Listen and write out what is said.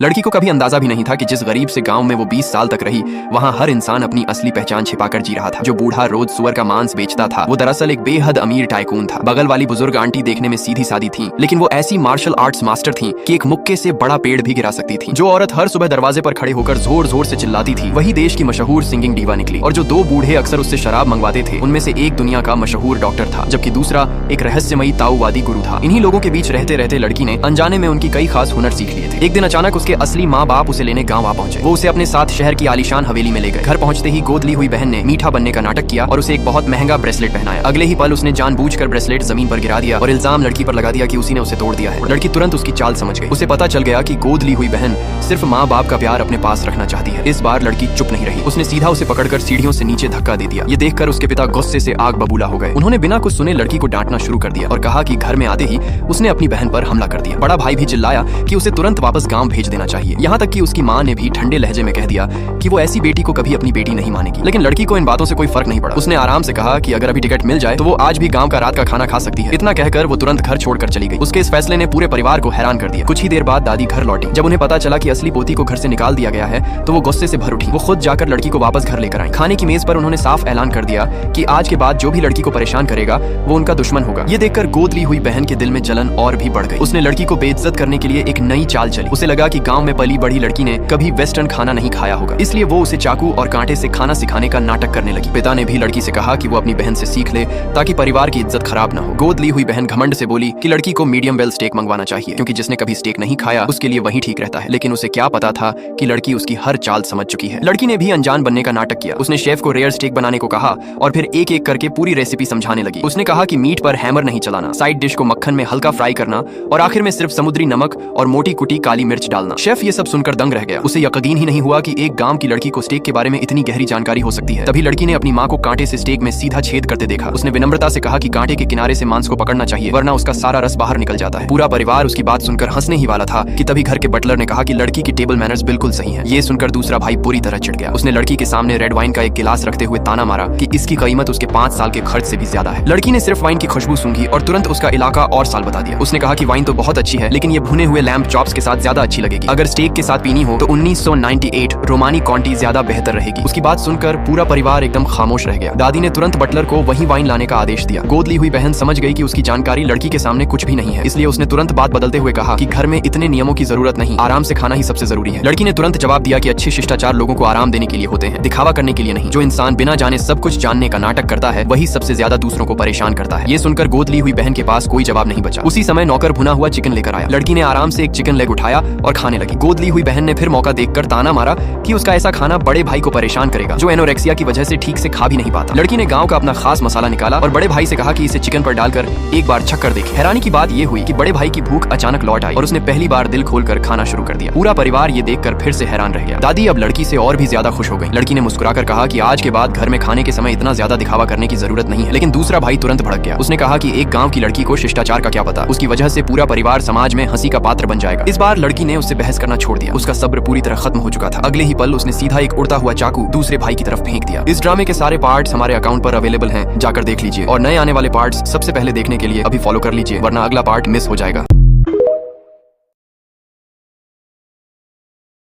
लड़की को कभी अंदाजा भी नहीं था कि जिस गरीब से गांव में वो 20 साल तक रही, वहां हर इंसान अपनी असली पहचान छिपाकर जी रहा था। जो बूढ़ा रोज सुअर का मांस बेचता था, वो दरअसल एक बेहद अमीर टाइकून था। बगल वाली बुजुर्ग आंटी देखने में सीधी सादी थी, लेकिन वो ऐसी मार्शल आर्ट्स मास्टर थी कि एक मुक्के से बड़ा पेड़ भी गिरा सकती थी। जो औरत हर सुबह दरवाजे पर खड़े होकर जोर जोर से चिल्लाती थी, वही देश की मशहूर सिंगिंग डीवा निकली। और जो दो बूढ़े अक्सर उससे शराब मंगवाते थे, उनमें से एक दुनिया का मशहूर डॉक्टर था, जबकि दूसरा एक रहस्यमयी ताओवादी गुरु था। इन्हीं लोगों के बीच रहते रहते लड़की ने अनजाने में उनकी कई खास हुनर सीख लिए थे। एक दिन अचानक उसके असली माँ बाप उसे लेने गांव आ पहुंचे। वो उसे अपने साथ शहर की आलीशान हवेली में ले गए। घर पहुंचते ही गोद ली हुई बहन ने मीठा बनने का नाटक किया और उसे एक बहुत महंगा ब्रेसलेट पहनाया। अगले ही पल उसने जानबूझकर ब्रेसलेट जमीन पर गिरा दिया और इल्जाम लड़की पर लगा दिया कि उसी ने उसे तोड़ दिया है। लड़की तुरंत उसकी चाल समझ गई। उसे पता चल गया कि गोद ली हुई बहन सिर्फ माँ बाप का प्यार अपने पास रखना चाहती है। इस बार लड़की चुप नहीं रही। उसने सीधा उसे पकड़कर सीढ़ियों से नीचे धक्का दे दिया। ये देखकर उसके पिता गुस्से से आग बबूला हो गए। उन्होंने बिना कुछ सुने लड़की को डांटना शुरू कर दिया और कहा कि घर में आते ही उसने अपनी बहन पर हमला कर दिया। बड़ा भाई भी चिल्लाया कि उसे तुरंत वापस गांव भेज देना चाहिए। यहाँ तक कि उसकी माँ ने भी ठंडे लहजे में कह दिया कि वो ऐसी बेटी को कभी अपनी बेटी नहीं मानेगी। लेकिन लड़की को इन बातों से कोई फर्क नहीं पड़ा। उसने आराम से कहा कि अगर अभी टिकट मिल जाए तो वो आज भी गांव का रात का खाना खा सकती है। इतना कहकर वो तुरंत घर छोड़कर चली गई। उसके इस फैसले ने पूरे परिवार को हैरान कर दिया। कुछ ही देर बाद दादी घर लौटी। जब उन्हें पता चला कि असली पोती को घर से निकाल दिया गया है, तो वो गुस्से से भर उठी। वो खुद जाकर लड़की को वापस घर लेकर आई। खाने की मेज पर उन्होंने साफ ऐलान कर दिया कि आज के बाद जो भी लड़की को परेशान करेगा वो उनका दुश्मन होगा। ये देखकर गोद ली हुई बहन के दिल में जलन और भी बढ़ गई। उसने लड़की को बेइज्जत करने के लिए एक नई चाल चली। उसे लगा कि गांव में पली बढ़ी लड़की ने कभी वेस्टर्न खाना नहीं खाया होगा, इसलिए वो उसे चाकू और कांटे से खाना सिखाने का नाटक करने लगी। पिता ने भी लड़की से कहा कि वो अपनी बहन से सीख ले ताकि परिवार की इज्जत खराब न हो। गोद ली हुई बहन घमंड से बोली कि लड़की को मीडियम वेल स्टेक मंगवाना चाहिए, क्योंकि जिसने कभी स्टेक नहीं खाया उसके लिए वही ठीक रहता है। लेकिन उसे क्या पता था कि लड़की उसकी हर चाल समझ चुकी है। लड़की ने भी अनजान बनने का नाटक किया। उसने शेफ को रेयर स्टेक बनाने को कहा और फिर एक एक करके पूरी रेसिपी समझाने लगी। उसने कहा कि मीट पर हैमर नहीं चलाना, साइड डिश को मक्खन में हल्का फ्राई करना और आखिर में सिर्फ समुद्री नमक और मोटी कुटी काली मिर्च डालना। शेफ ये सब सुनकर दंग रह गया। उसे यकीन ही नहीं हुआ कि एक गांव की लड़की को स्टेक के बारे में इतनी गहरी जानकारी हो सकती है। तभी लड़की ने अपनी माँ को कांटे से स्टेक में सीधा छेद करते देखा। उसने विनम्रता से कहा कि कांटे के किनारे से मांस को पकड़ना चाहिए, वरना उसका सारा रस बाहर निकल जाता है। पूरा परिवार उसकी बात सुनकर हंसने ही वाला था कि तभी घर के बटलर ने कहा कि लड़की की टेबल मैनर्स बिल्कुल सही है। ये सुनकर दूसरा भाई पूरी तरह चिढ़ गया। उसने लड़की के सामने रेड वाइन का एक गिलास रखते हुए ताना मारा कि इसकी कीमत उसके 5 साल के खर्च से भी ज्यादा है। लड़की ने सिर्फ वाइन की खुशबू सूंघी और तुरंत उसका इलाका और साल बता दिया। उसने कहा कि वाइन तो बहुत अच्छी है, लेकिन ये भुने हुए लैम्प चॉप्स के साथ ज्यादा अच्छी लगेगी। अगर स्टेक के साथ पीनी हो तो 1998 रोमानी कॉन्टी ज्यादा बेहतर रहेगी। उसकी बात सुनकर पूरा परिवार एकदम खामोश रह गया। दादी ने तुरंत बटलर को वही वाइन लाने का आदेश दिया। गोद ली हुई बहन समझ गई कि उसकी जानकारी लड़की के सामने कुछ भी नहीं है, इसलिए उसने तुरंत बात बदलते हुए कहा कि घर में इतने नियमों की जरूरत नहीं, आराम से खाना ही सबसे जरूरी है। लड़की ने तुरंत जवाब दिया कि अच्छे शिष्टाचार लोगों को आराम देने के लिए होते हैं, दिखावा करने के लिए नहीं। जो इंसान बिना जाने सब कुछ जानने का नाटक करता है, वही सबसे ज्यादा दूसरों को परेशान करता है। ये सुनकर गोद ली हुई बहन के पास कोई जवाब नहीं बचा। उसी समय नौकर भुना हुआ चिकन लेकर आया। लड़की ने आराम से एक चिकन लेग उठाया और खाने लगी। गोद ली हुई बहन ने फिर मौका देखकर ताना मारा कि उसका ऐसा खाना बड़े भाई को परेशान करेगा, जो एनोरेक्सिया की वजह से ठीक से खा भी नहीं पाता। लड़की ने गांव का अपना खास मसाला निकाला और बड़े भाई से कहा कि इसे चिकन पर डालकर एक बार छक्कर देखे। हैरानी की बात यह हुई कि बड़े भाई की भूख अचानक लौट आई और उसने पहली बार दिल खोलकर खाना शुरू कर दिया। पूरा परिवार ये देखकर फिर से हैरान रह गया। दादी अब लड़की से और भी ज्यादा खुश हो गई। लड़की ने मुस्कुराकर कहा कि आज के बाद घर में खाने के समय इतना ज्यादा दिखावा करने की जरूरत नहीं है। लेकिन दूसरा भाई तुरंत भड़क गया। उसने कहा कि एक गांव की लड़की को शिष्टाचार का क्या पता, उसकी वजह से पूरा परिवार समाज में हंसी का पात्र बन जाएगा। इस बार लड़की ने उससे बहस करना छोड़ दिया। उसका सब्र पूरी तरह खत्म हो चुका था। अगले ही पल उसने सीधा एक उड़ता हुआ चाकू दूसरे भाई की तरफ फेंक दिया। इस ड्रामे के सारे पार्ट्स हमारे अकाउंट पर अवेलेबल हैं, जाकर देख लीजिए। और नए आने वाले पार्ट्स सबसे पहले देखने के लिए अभी फॉलो कर लीजिए, वरना अगला पार्ट मिस हो जाएगा।